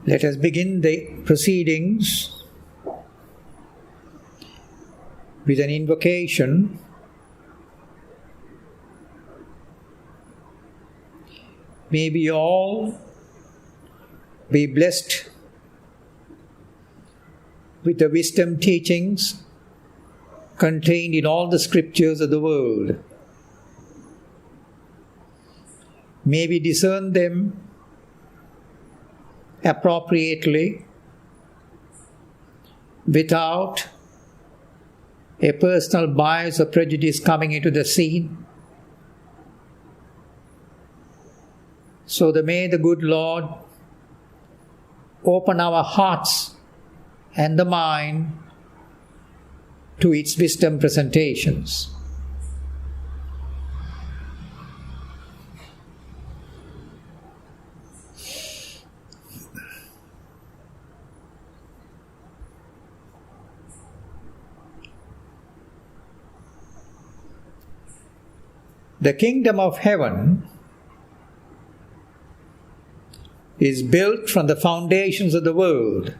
Let us begin the proceedings with an invocation. May we all be blessed with the wisdom teachings contained in all the scriptures of the world. May we discern them appropriately without a personal bias or prejudice coming into the scene. So may the good Lord open our hearts and the mind to its wisdom presentations. The kingdom of heaven is built from the foundations of the world.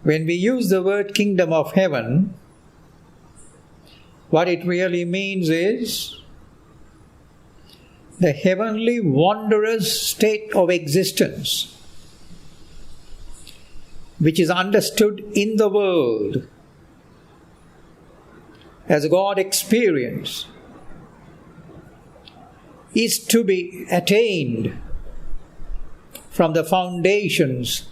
When we use the word kingdom of heaven, what it really means is the heavenly wondrous state of existence which is understood in the world as God experience is to be attained from the foundations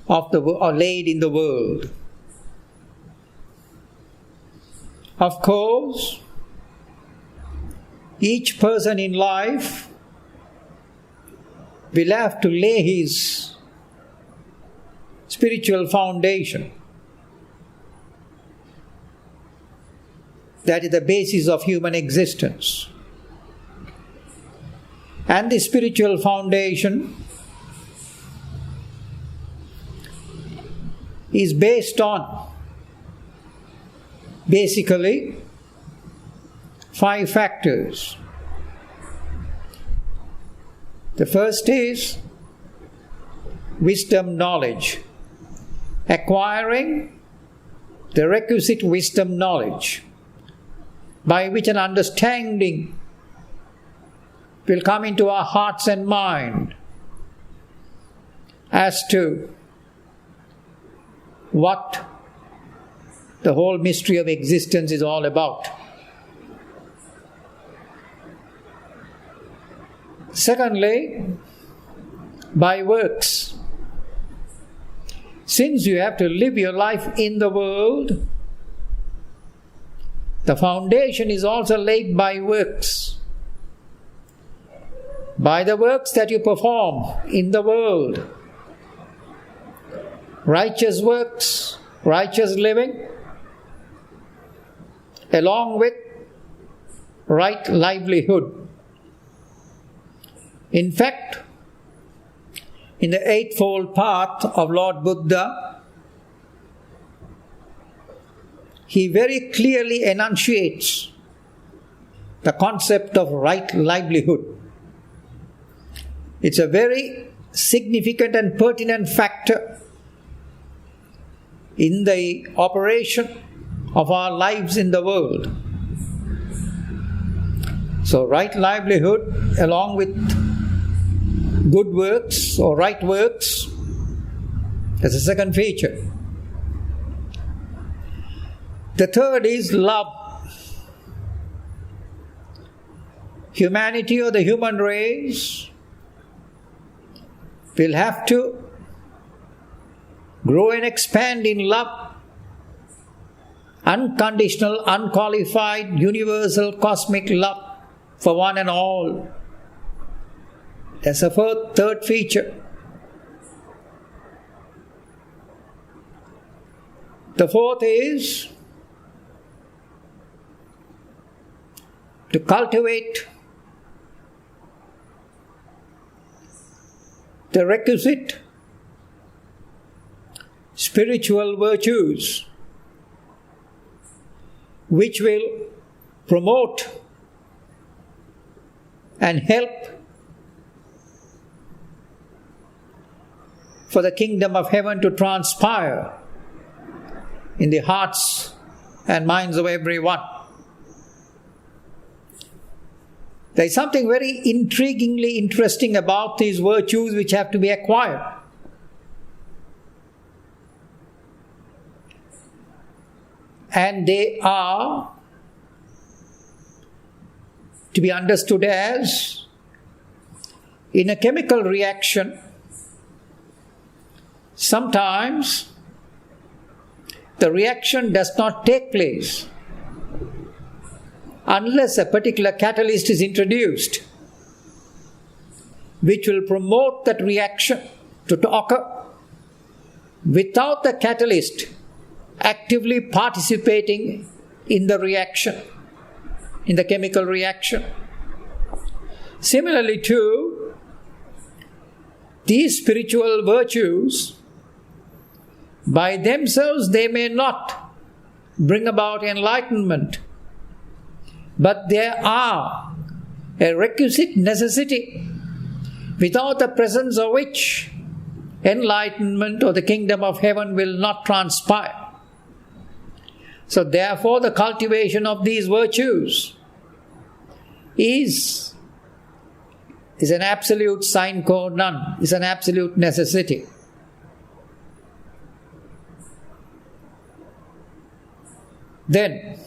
of the are laid in the world. Of course, each person in life will have to lay his spiritual foundation. That is the basis of human existence. And the spiritual foundation is based on basically 5 factors. The first is wisdom knowledge. Acquiring the requisite wisdom knowledge by which an understanding will come into our hearts and mind as to what the whole mystery of existence is all about. Secondly, by works. Since you have to live your life in the world, the foundation is also laid by works. By the works that you perform in the world. Righteous works, righteous living, along with right livelihood. In fact, in the Eightfold Path of Lord Buddha, he very clearly enunciates the concept of right livelihood. It's a very significant and pertinent factor in the operation of our lives in the world. So right livelihood along with good works or right works, that's the second feature. The third is love. Humanity or the human race will have to grow and expand in love. Unconditional, unqualified, universal, cosmic love for one and all. That's the third feature. The fourth is to cultivate the requisite spiritual virtues which will promote and help for the kingdom of heaven to transpire in the hearts and minds of everyone. There is something very intriguingly interesting about these virtues which have to be acquired. And they are to be understood as, in a chemical reaction, sometimes the reaction does not take place unless a particular catalyst is introduced, which will promote that reaction to occur. Without the catalyst actively participating in the reaction, in the chemical reaction. Similarly too, these spiritual virtues, by themselves they may not bring about enlightenment, but they are a requisite necessity, without the presence of which enlightenment or the kingdom of heaven will not transpire. So therefore the cultivation of these virtues is an absolute sine qua non, is an absolute necessity. Then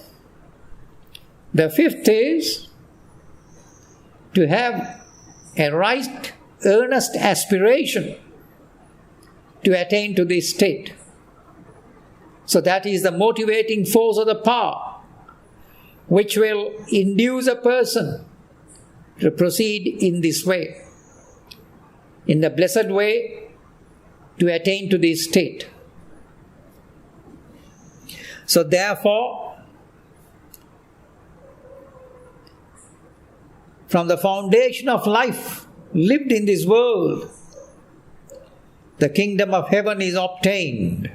the fifth is to have a right, earnest aspiration to attain to this state. So that is the motivating force of the power which will induce a person to proceed in this way, in the blessed way, to attain to this state. So therefore, from the foundation of life lived in this world, the kingdom of heaven is obtained.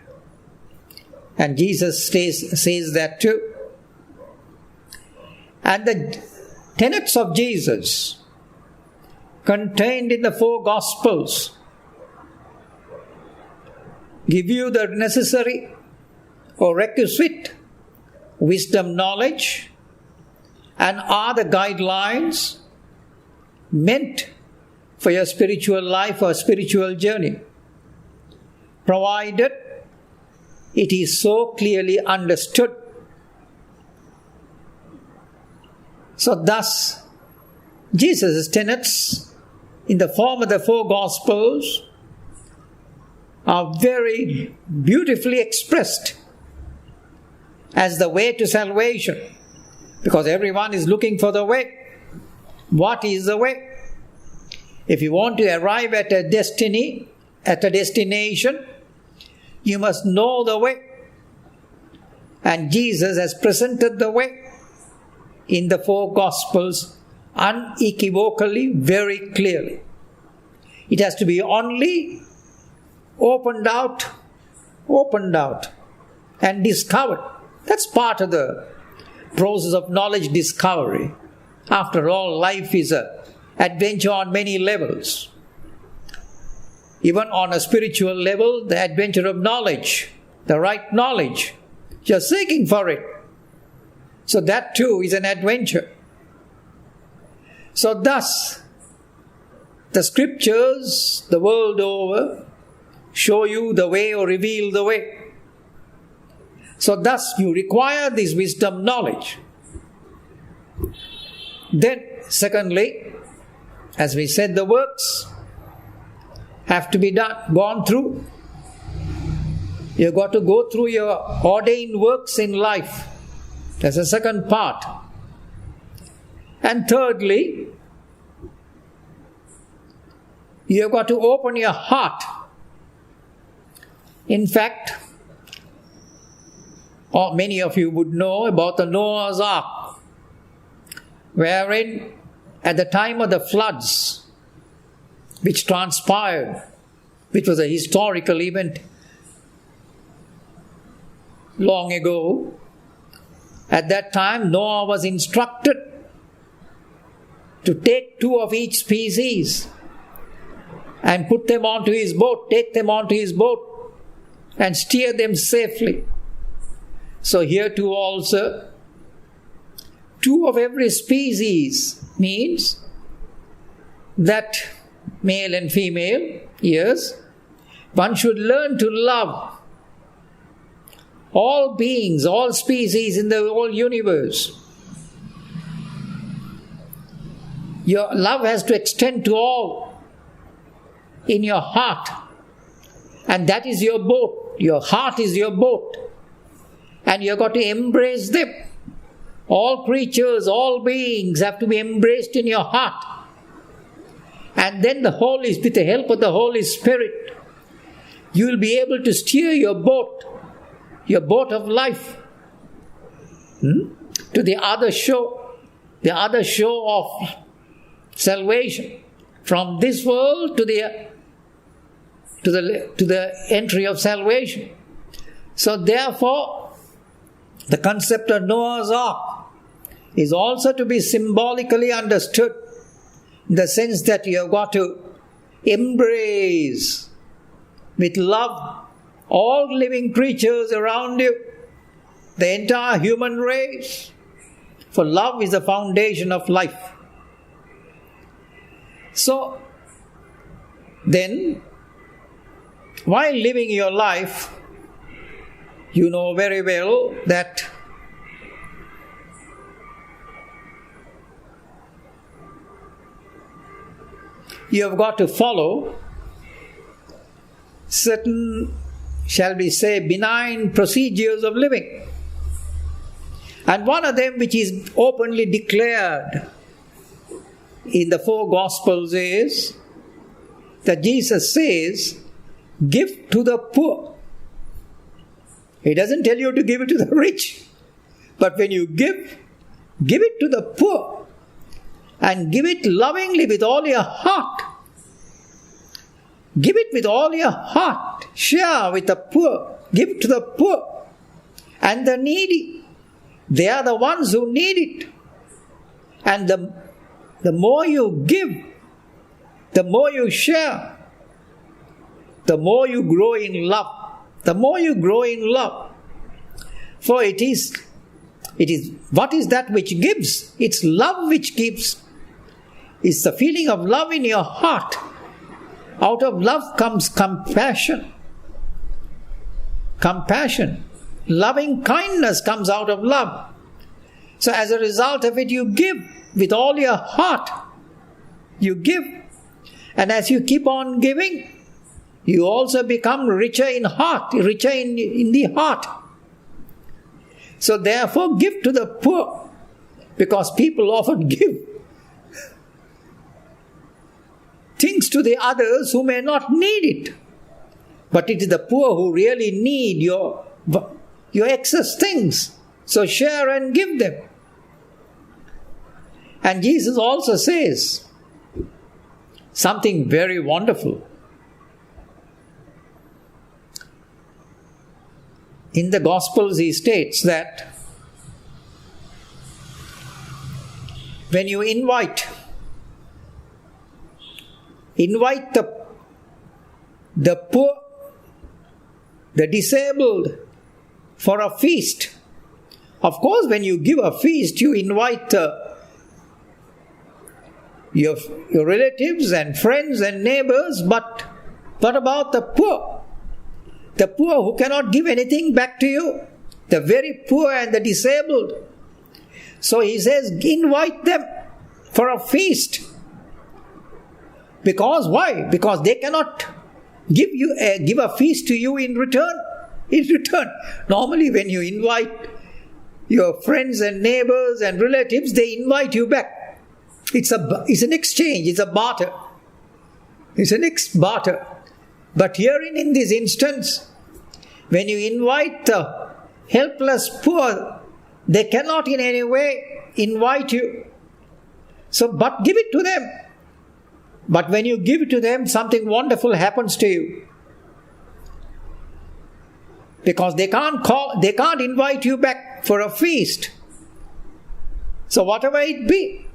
And Jesus says that too. And the tenets of Jesus contained in the 4 Gospels give you the necessary or requisite wisdom, knowledge, and are the guidelines meant for your spiritual life or spiritual journey, provided it is so clearly understood. So thus, Jesus' tenets in the form of the 4 Gospels are very beautifully expressed as the way to salvation, because everyone is looking for the way. What is the way? If you want to arrive at a destiny, at a destination, you must know the way. And Jesus has presented the way in the 4 Gospels unequivocally, very clearly. It has to be only opened out and discovered. That's part of the process of knowledge discovery. After all, life is an adventure on many levels. Even on a spiritual level, the adventure of knowledge, the right knowledge, you're seeking for it. So that too is an adventure. So thus, the scriptures, the world over, show you the way or reveal the way. So thus you require this wisdom knowledge. Then, secondly, as we said, the works have to be gone through. You've got to go through your ordained works in life. That's the second part. And thirdly, you've got to open your heart. In fact, many of you would know about the Noah's Ark, wherein at the time of the floods, which transpired, which was a historical event long ago, at that time Noah was instructed to take 2 of each species and put them onto his boat, take them onto his boat and steer them safely. So here too also, 2 of every species means that male and female, yes, one should learn to love all beings, all species in the whole universe. Your love has to extend to all in your heart. And that is your boat. Your heart is your boat. And you've got to embrace them. All creatures, all beings have to be embraced in your heart. And then with the help of the Holy Spirit, you will be able to steer your boat of life, to the other shore of salvation, from this world to the entry of salvation. So therefore, the concept of Noah's Ark is also to be symbolically understood, in the sense that you have got to embrace with love all living creatures around you, the entire human race. For love is the foundation of life. So, then, while living your life, you know very well that you have got to follow certain, shall we say, benign procedures of living. And one of them, which is openly declared in the 4 Gospels, is that Jesus says, give to the poor. He doesn't tell you to give it to the rich. But when you give it to the poor. And give it lovingly with all your heart. Give it with all your heart. Share with the poor. Give to the poor and the needy. They are the ones who need it. And the more you give, the more you share, the more you grow in love. The more you grow in love. For it is what is that which gives? It's love which gives. It's the feeling of love in your heart. Out of love comes compassion. Compassion. Loving kindness comes out of love. So as a result of it, you give with all your heart. You give. And as you keep on giving, you also become richer in heart, richer in the heart. So therefore, give to the poor. Because people often give things to the others who may not need it. But it is the poor who really need your excess things. So share and give them. And Jesus also says something very wonderful. In the Gospels he states that when you invite the poor, the disabled for a feast. Of course, when you give a feast, you invite your relatives and friends and neighbors, but what about the poor? The poor who cannot give anything back to you, the very poor and the disabled. So he says, invite them for a feast. Because why? Because they cannot give a feast to you in return. Normally when you invite your friends and neighbors and relatives, they invite you back. It's an exchange, it's a barter. But here in this instance, when you invite the helpless poor, they cannot in any way invite you. So, but give it to them. But when you give it to them, something wonderful happens to you. Because they can't invite you back for a feast. So whatever it be,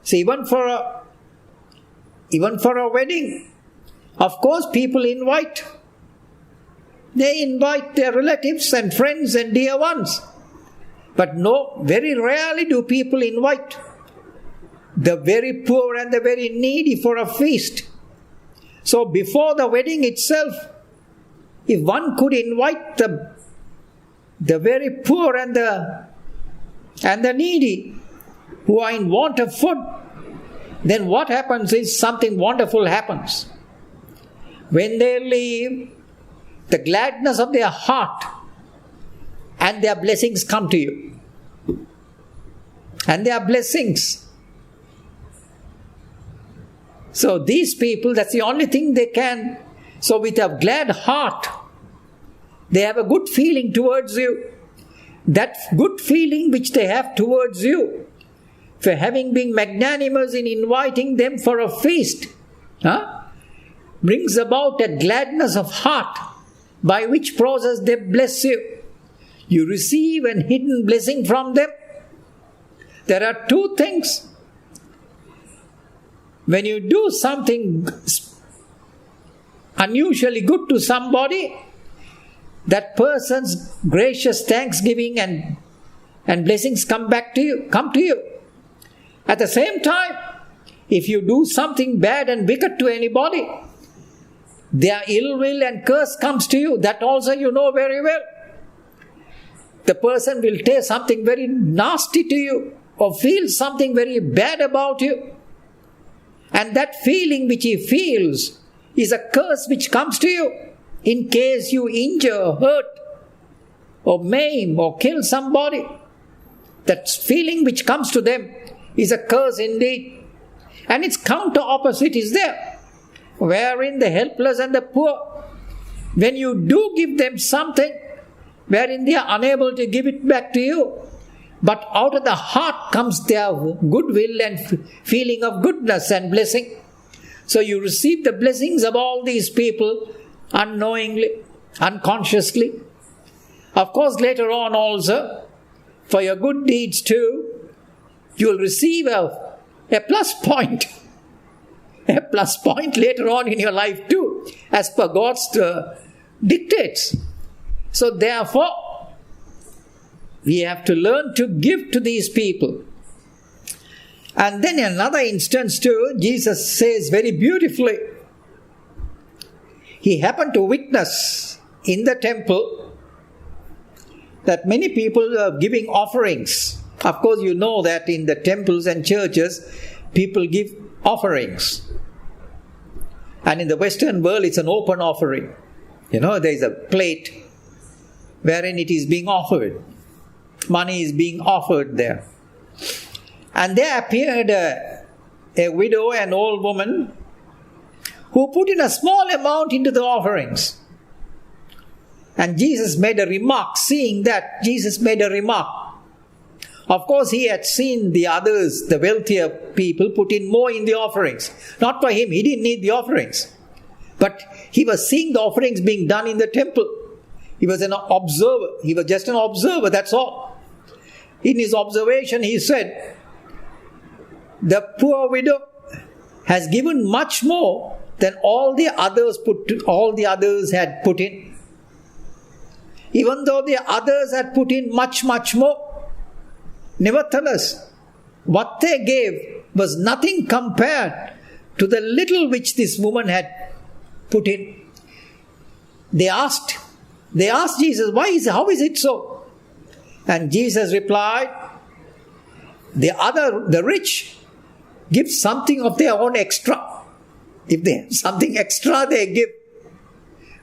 so even for a wedding, Of course, people invite. They invite their relatives and friends and dear ones. But no, very rarely do people invite the very poor and the very needy for a feast. So before the wedding itself, if one could invite the very poor and the needy who are in want of food, then what happens is something wonderful happens. When they leave, the gladness of their heart and their blessings come to you. And their blessings. So these people, that's the only thing they can. So with a glad heart, they have a good feeling towards you. That good feeling which they have towards you, for having been magnanimous in inviting them for a feast, brings about a gladness of heart, by which process they bless you. You receive a hidden blessing from them. There are two things. When you do something unusually good to somebody, that person's gracious thanksgiving and blessings come to you. At the same time, if you do something bad and wicked to anybody, their ill will and curse comes to you. That also you know very well. The person will say something very nasty to you or feel something very bad about you. And that feeling which he feels is a curse which comes to you in case you injure, hurt, or maim or kill somebody. That feeling which comes to them is a curse indeed. And its counter opposite is there, wherein the helpless and the poor, when you do give them something wherein they are unable to give it back to you, but out of the heart comes their goodwill and feeling of goodness and blessing. So you receive the blessings of all these people unknowingly, unconsciously. Of course, later on also, for your good deeds too, you will receive a plus point. A plus point later on in your life too, as per God's dictates. So therefore, we have to learn to give to these people. And then in another instance too, Jesus says very beautifully, he happened to witness in the temple that many people are giving offerings. Of course, you know that in the temples and churches, people give offerings. And in the Western world, it's an open offering. You know, there is a plate wherein it is being offered. Money is being offered there. And there appeared a widow, an old woman, who put in a small amount into the offerings. And Jesus made a remark. Seeing that, Jesus made a remark. Of course, he had seen the others, the wealthier people, put in more in the offerings. Not for him, he didn't need the offerings. But he was seeing the offerings being done in the temple. He was an observer. He was just an observer, that's all. In his observation, he said, the poor widow has given much more than all the others had put in. Even though the others had put in much, much more, nevertheless, what they gave was nothing compared to the little which this woman had put in. They asked Jesus, how is it so? And Jesus replied, the rich give something of their own extra. If they have something extra, they give.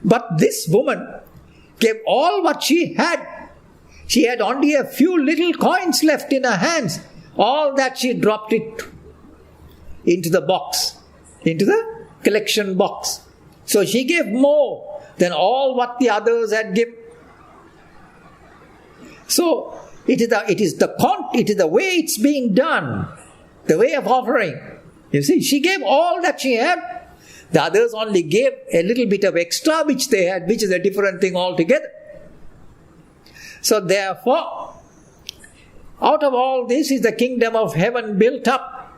But this woman gave all what she had. She had only a few little coins left in her hands. All that she dropped it into the box, into the collection box. So she gave more than all what the others had given. So it is the way it's being done, the way of offering. You see, she gave all that she had. The others only gave a little bit of extra which they had, which is a different thing altogether. So therefore, out of all this is the kingdom of heaven built up.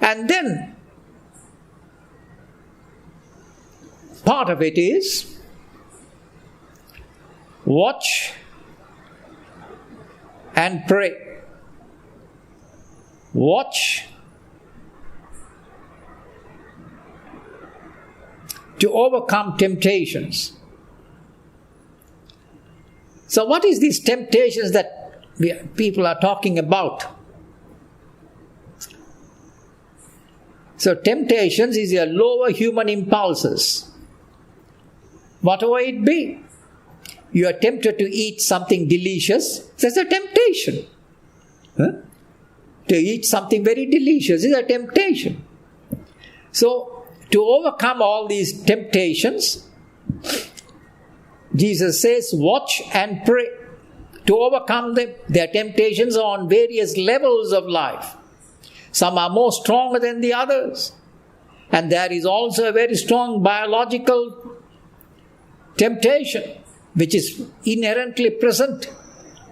And then, part of it is watch and pray. Watch to overcome temptations. So what is these temptations that people are talking about? So temptations is your lower human impulses. Whatever it be. You are tempted to eat something delicious. That's a temptation. To eat something very delicious is a temptation. So to overcome all these temptations, Jesus says, watch and pray. To overcome them, their temptations are on various levels of life. Some are more stronger than the others. And there is also a very strong biological temptation, which is inherently present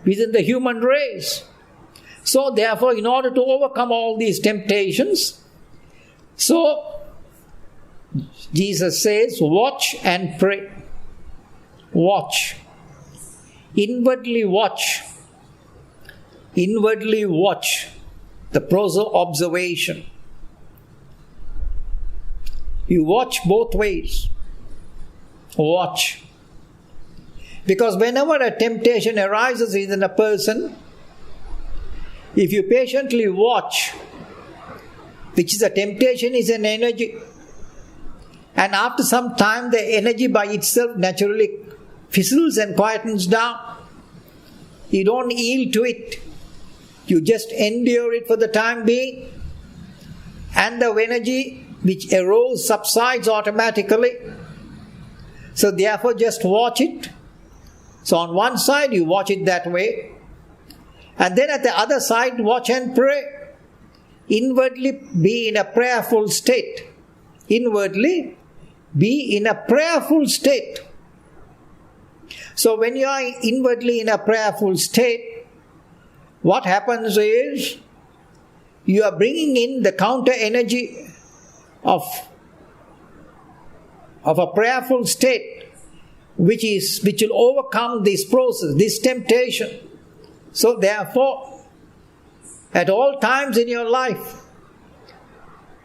within the human race. So therefore, in order to overcome all these temptations, so Jesus says, watch and pray. Watch. Inwardly watch. Inwardly watch. The process of observation. You watch both ways. Watch. Because whenever a temptation arises within a person, if you patiently watch, which is a temptation is an energy, and after some time the energy by itself naturally fizzles and quietens down. You don't yield to it. You just endure it for the time being, and the energy which arose subsides automatically. So therefore just watch it. So on one side you watch it that way, and then at the other side watch and pray. Inwardly be in a prayerful state. Inwardly be in a prayerful state. So when you are inwardly in a prayerful state, what happens is you are bringing in the counter energy of a prayerful state, which will overcome this process, this temptation. So therefore, at all times in your life,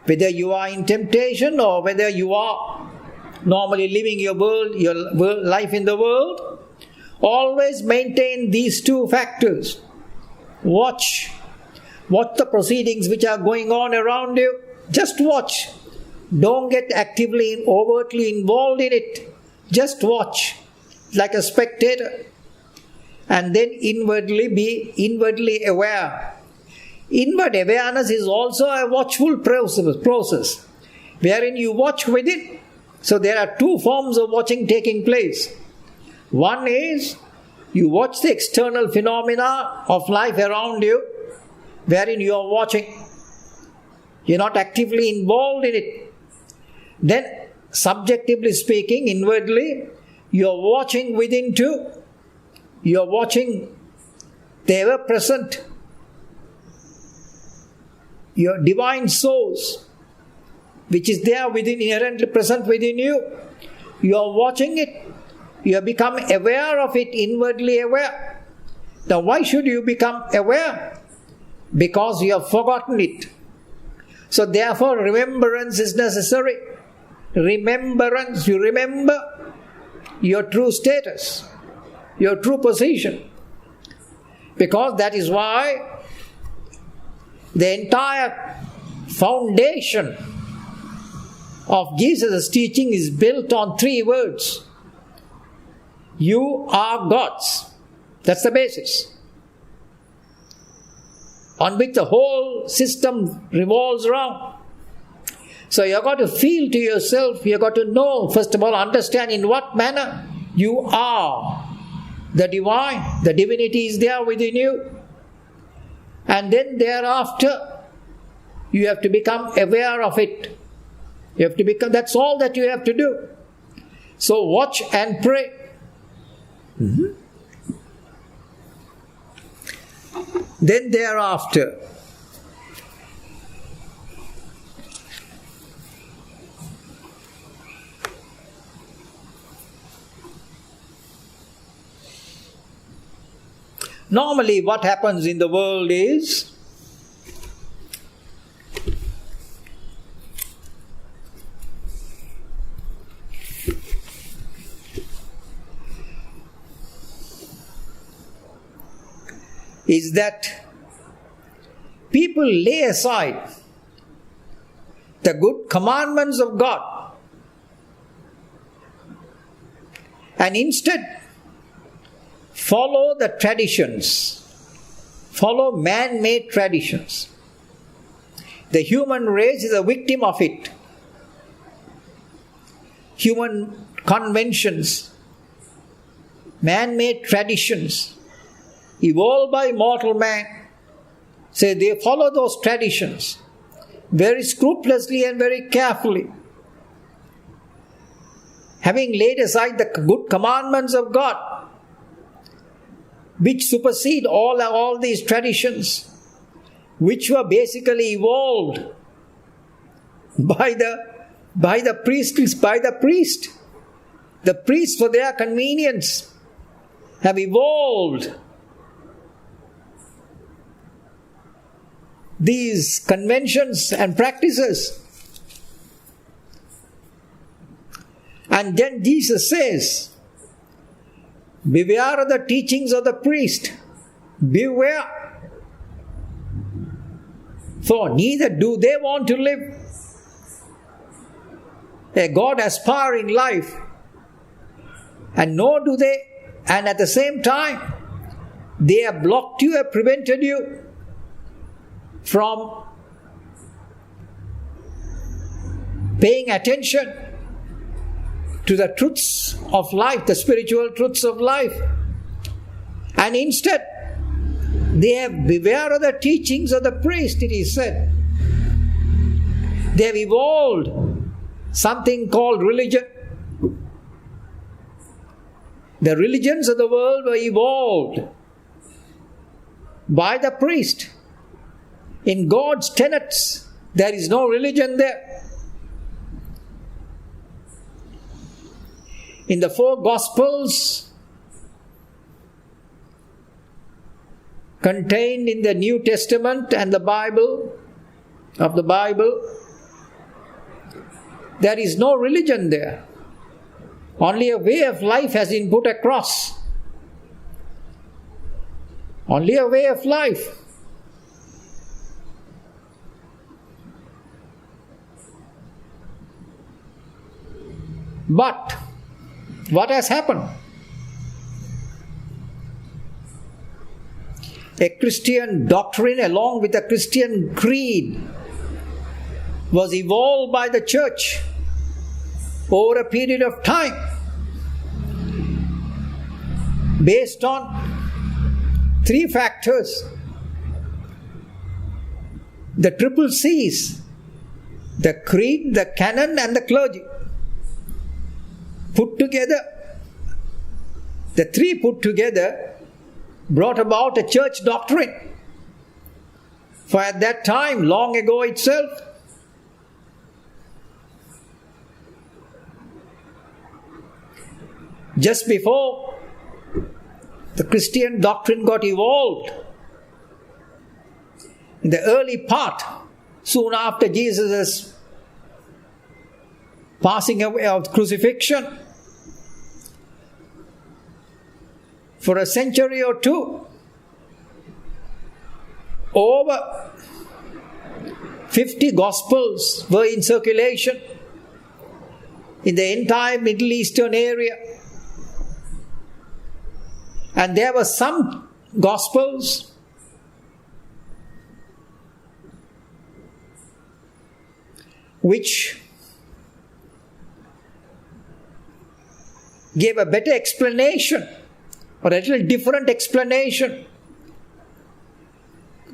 whether you are in temptation or whether you are normally living your life in the world, always maintain these two factors. Watch the proceedings which are going on around you. Just watch. Don't get actively, overtly involved in it. Just watch, like a spectator. And then be inwardly aware. Inward awareness is also a watchful process, wherein you watch within. So there are two forms of watching taking place. One is you watch the external phenomena of life around you, wherein you are watching. You're not actively involved in it. Then, subjectively speaking, inwardly, you're watching within too. You're watching the ever-present, your divine source, which is there within, inherently present within you. You're watching it. You have become aware of it, inwardly aware. Now why should you become aware? Because you have forgotten it. So therefore remembrance is necessary. Remembrance, you remember your true status, your true position. Because that is why the entire foundation of Jesus' teaching is built on three words. You are God's. That's the basis on which the whole system revolves around. So you've got to feel to yourself, you've got to know, first of all, understand in what manner you are the divine. The divinity is there within you. And then thereafter, you have to become aware of it. You have to become, that's all that you have to do. So watch and pray. Then thereafter, Normally what happens in the world is that people lay aside the good commandments of God and instead follow the traditions, follow man-made traditions. The human race is a victim of it. Human conventions, man-made traditions, evolved by mortal man, say they follow those traditions very scrupulously and very carefully. Having laid aside the good commandments of God, which supersede all these traditions, which were basically evolved by the priest. The priests, for their convenience, have evolved these conventions and practices. And then Jesus says, beware of the teachings of the priest. Beware. For neither do they want to live a God-aspiring life, and nor do they, and at the same time, they have blocked you, have prevented you from paying attention to the truths of life, the spiritual truths of life. And instead, they have beware of the teachings of the priest, it is said. They have evolved something called religion. The religions of the world were evolved by the priest. In God's tenets, there is no religion there. In the 4 Gospels contained in the New Testament and the Bible, there is no religion there. Only a way of life has been put across. Only a way of life. But what has happened? A Christian doctrine along with a Christian creed was evolved by the church over a period of time based on 3 factors. The triple C's: the creed, the canon and the clergy. Put together, the 3 put together brought about a church doctrine. For at that time, long ago itself, just before the Christian doctrine got evolved, in the early part, soon after Jesus' passing away of crucifixion, for a century or 2, over 50 Gospels were in circulation in the entire Middle Eastern area. And there were some Gospels which gave a better explanation, or a little different explanation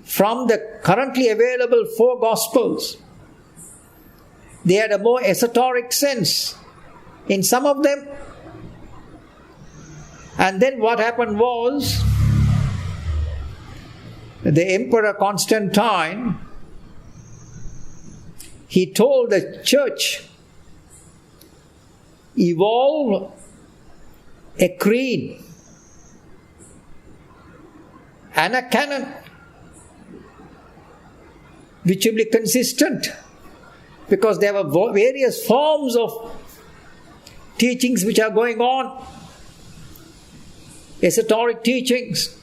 from the currently available 4 Gospels. They had a more esoteric sense in some of them. And then what happened was, the Emperor Constantine, he told the church, evolve a creed and a canon which will be consistent, because there were various forms of teachings which are going on, esoteric teachings.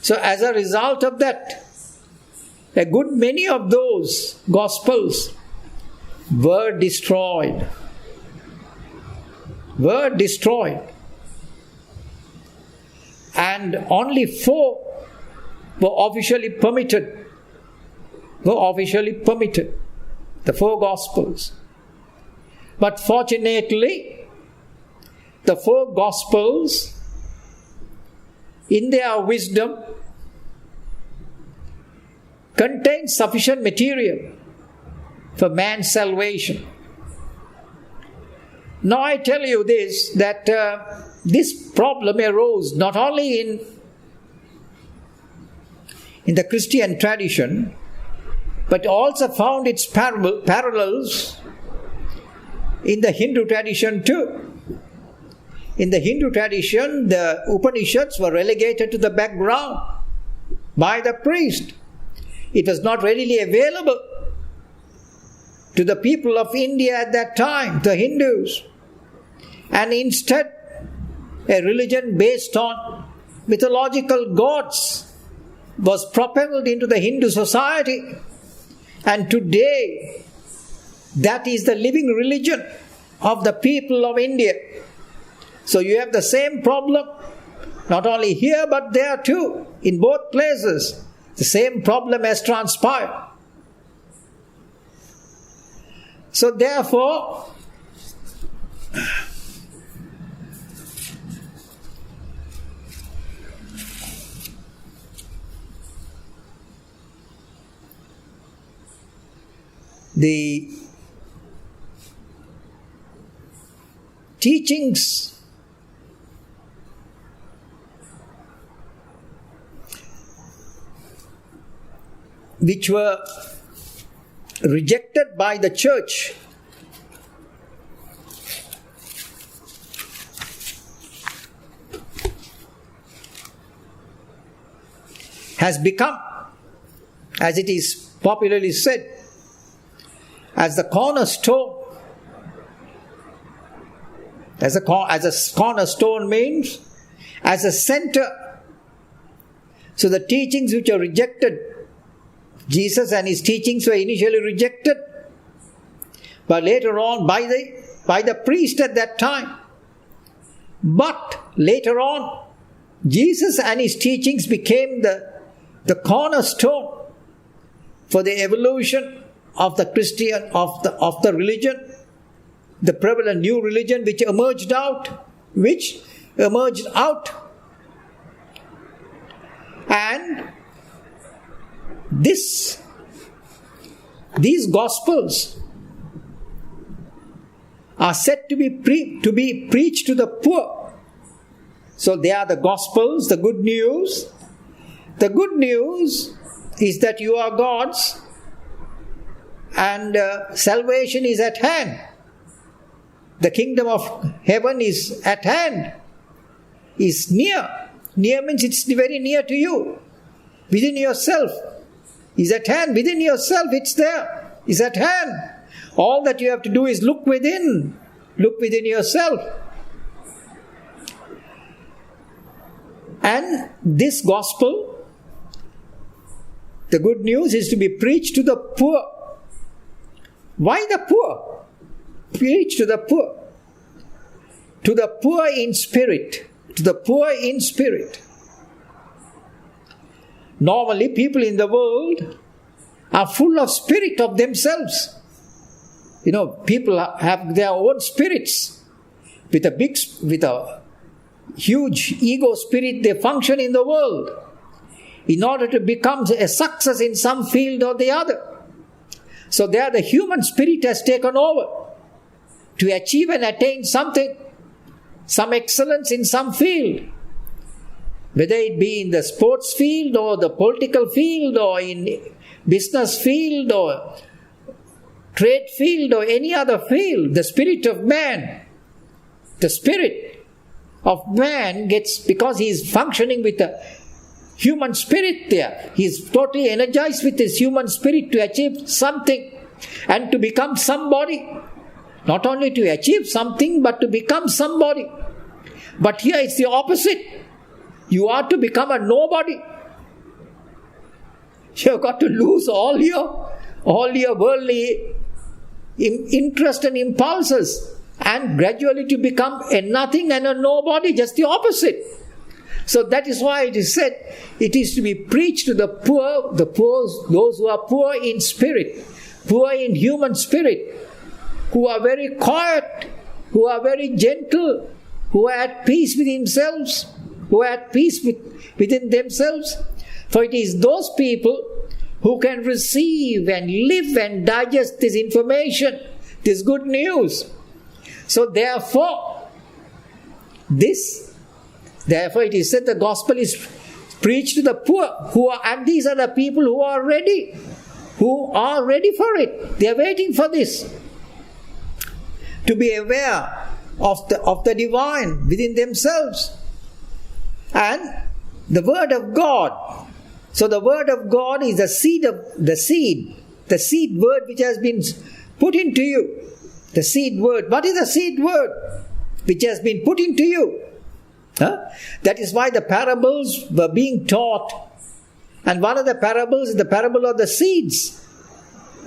So as a result of that, a good many of those Gospels were destroyed. And only 4 were officially permitted. The 4 Gospels. But fortunately, the 4 Gospels, in their wisdom, contain sufficient material for man's salvation. Now I tell you this, that this problem arose not only in the Christian tradition, but also found its parallels in the Hindu tradition too. In the Hindu tradition, the Upanishads were relegated to the background by the priest. It was not readily available to the people of India at that time, the Hindus. And instead, a religion based on mythological gods was propelled into the Hindu society. And today, that is the living religion of the people of India. So you have the same problem, not only here but there too, in both places. The same problem has transpired. So therefore, the teachings which were rejected by the church has become, as it is popularly said, as the cornerstone. As a cornerstone means as a center. So the teachings which are rejected, Jesus and his teachings were initially rejected, but later on by the priest at that time. But later on, Jesus and his teachings became the cornerstone for the evolution of the Christian, of the religion, the prevalent new religion which emerged out. And these Gospels are said to be preached to the poor. So they are the Gospels, the good news. The good news is that you are God's and salvation is at hand. The kingdom of heaven is at hand, is near. Near means it's very near to you. Within yourself. Is at hand. Within yourself it's there. Is at hand. All that you have to do is look within. Look within yourself. And this gospel, the good news, is to be preached to the poor. Why the poor? Preach to the poor. To the poor in spirit. To the poor in spirit. Normally people in the world are full of spirit of themselves. You know, people have their own spirits. With a huge ego spirit, they function in the world in order to become a success in some field or the other. So there the human spirit has taken over to achieve and attain something, some excellence in some field, whether it be in the sports field or the political field or in business field or trade field or any other field. The spirit of man gets, because he is functioning with a human spirit there. He is totally energized with his human spirit to achieve something and to become somebody. Not only to achieve something, but to become somebody. But here it's the opposite. You are to become a nobody. You've got to lose all your worldly interest and impulses, and gradually to become a nothing and a nobody, just the opposite. So that is why it is said, it is to be preached to the poor, those who are poor in spirit, poor in human spirit, who are very quiet, who are very gentle, who are at peace with themselves, who are at peace within themselves. For it is those people who can receive and live and digest this information, this good news. So therefore it is said the gospel is preached to the poor, and these are the people who are ready for it. They are waiting for this. To be aware of the divine within themselves. And the word of God. So the word of God is the seed word which has been put into you. The seed word. What is the seed word which has been put into you? That is why the parables were being taught. And one of the parables is the parable of the seeds.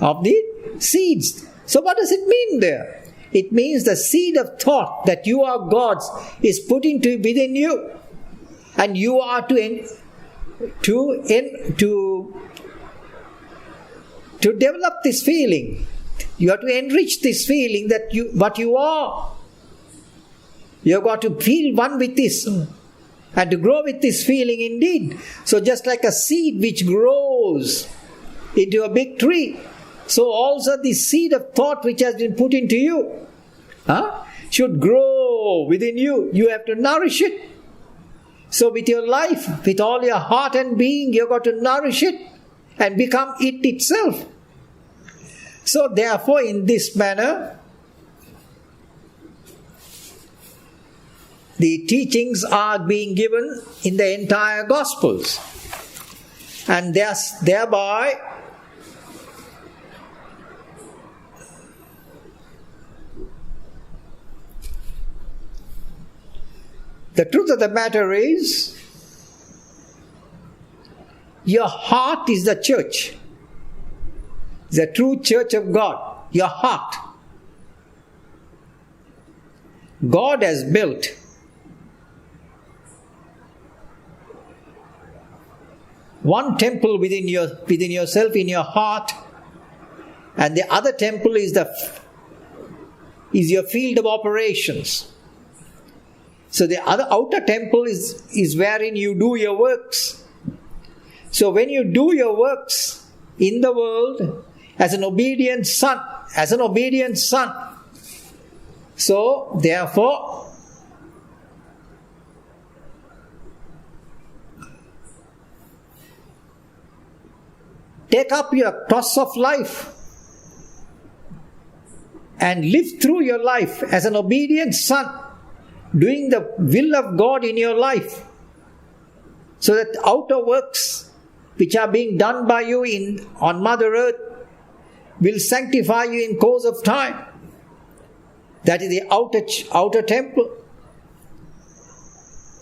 Of the seeds. So what does it mean there? It means the seed of thought that you are God's is put into within you. And you are to develop this feeling. You have to enrich this feeling that what you are. You have got to feel one with this and to grow with this feeling indeed. So just like a seed which grows into a big tree, so also the seed of thought which has been put into you should grow within you. You have to nourish it. So with your life, with all your heart and being, you've got to nourish it and become it itself. So therefore, in this manner, the teachings are being given in the entire Gospels. And thereby, the truth of the matter is, your heart is the church. The true church of God. Your heart. God has built one temple within yourself, in your heart, and the other temple is your field of operations. So the other outer temple is wherein you do your works. So when you do your works in the world as an obedient son, so therefore take up your cross of life and live through your life as an obedient son, doing the will of God in your life, so that the outer works which are being done by you on Mother Earth will sanctify you in course of time. That is the outer temple,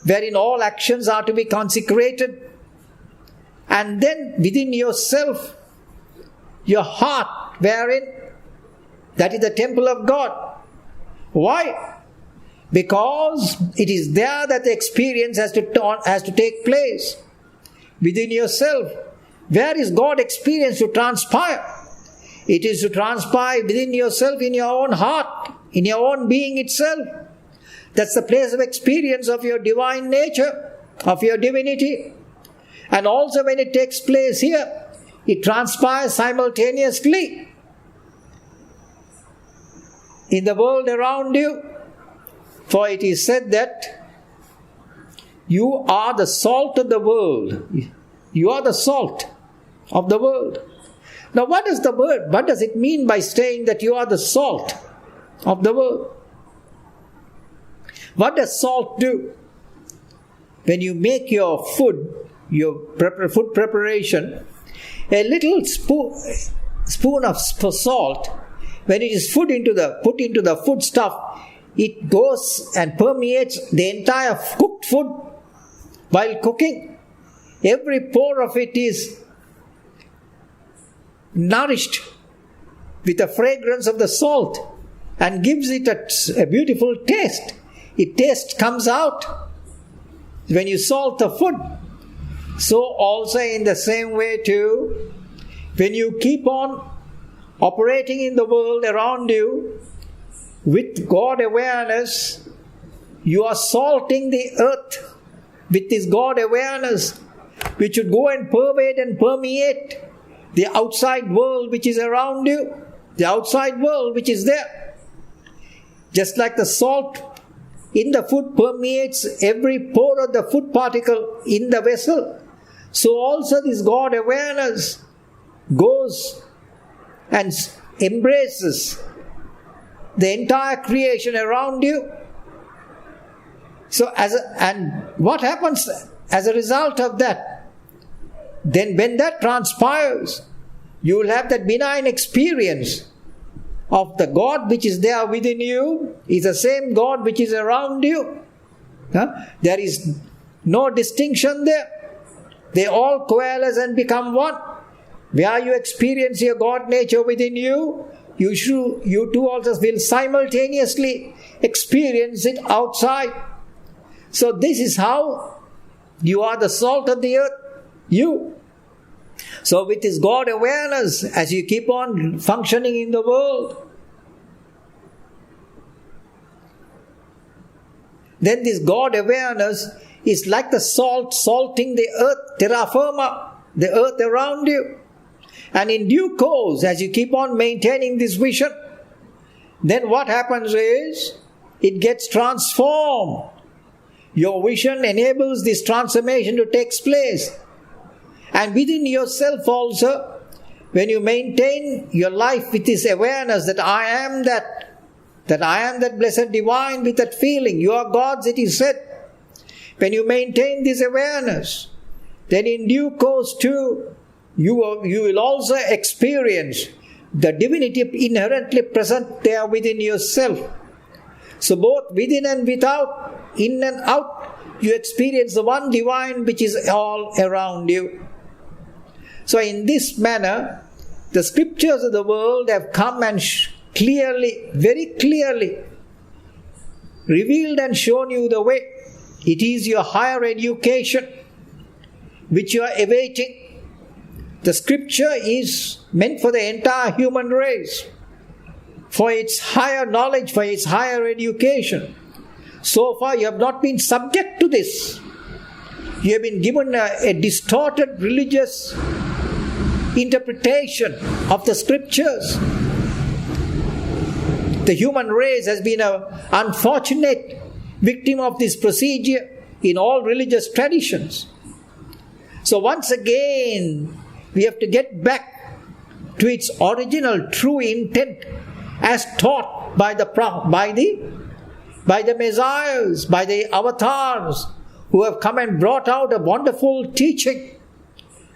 wherein all actions are to be consecrated. And then within yourself, your heart, wherein that is the temple of God. Why? Because it is there that the experience has to take place. Within yourself. Where is God experience to transpire? It is to transpire within yourself, in your own heart, in your own being itself. That's the place of experience of your divine nature, of your divinity. And also when it takes place here, it transpires simultaneously in the world around you. For it is said that you are the salt of the world. You are the salt of the world. Now what does it mean by saying that you are the salt of the world? What does salt do? When you make your food, your food preparation, a little spoon of salt, when it is put into the food stuff, it goes and permeates the entire cooked food. While cooking, every pore of it is nourished with the fragrance of the salt and gives it a beautiful taste. Taste comes out when you salt the food. So also in the same way too, when you keep on operating in the world around you with God awareness, you are salting the earth with this God awareness, which should go and pervade and permeate the outside world which is around you, the outside world which is there. Just like the salt in the food permeates every pore of the food particle in the vessel, so also this God awareness goes and embraces the entire creation around you. So and what happens as a result of that? Then when that transpires, you will have that benign experience of the God which is there within you is the same God which is around you. There is no distinction there. They all coalesce and become one. Where you experience your God nature within you, you too also will simultaneously experience it outside. So this is how you are the salt of the earth, you. So with this God awareness, as you keep on functioning in the world, then this God awareness is like the salt salting the earth, terra firma, the earth around you. And in due course, as you keep on maintaining this vision, then what happens is, it gets transformed. Your vision enables this transformation to take place. And within yourself also, when you maintain your life with this awareness that I am that blessed divine, with that feeling, you are God's, it is said. When you maintain this awareness, then in due course too, you will also experience the divinity inherently present there within yourself. So both within and without, in and out, you experience the one divine which is all around you. So in this manner, the scriptures of the world have come and clearly, very clearly revealed and shown you the way. It is your higher education which you are awaiting. The scripture is meant for the entire human race, for its higher knowledge, for its higher education. So far you have not been subject to this. You have been given a distorted religious interpretation of the scriptures. The human race has been an unfortunate victim of this procedure in all religious traditions. So once again, we have to get back to its original true intent as taught by the messiahs, by the avatars who have come and brought out a wonderful teaching.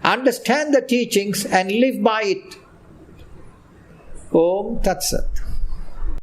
Understand the teachings and live by it. Om Tat Sat.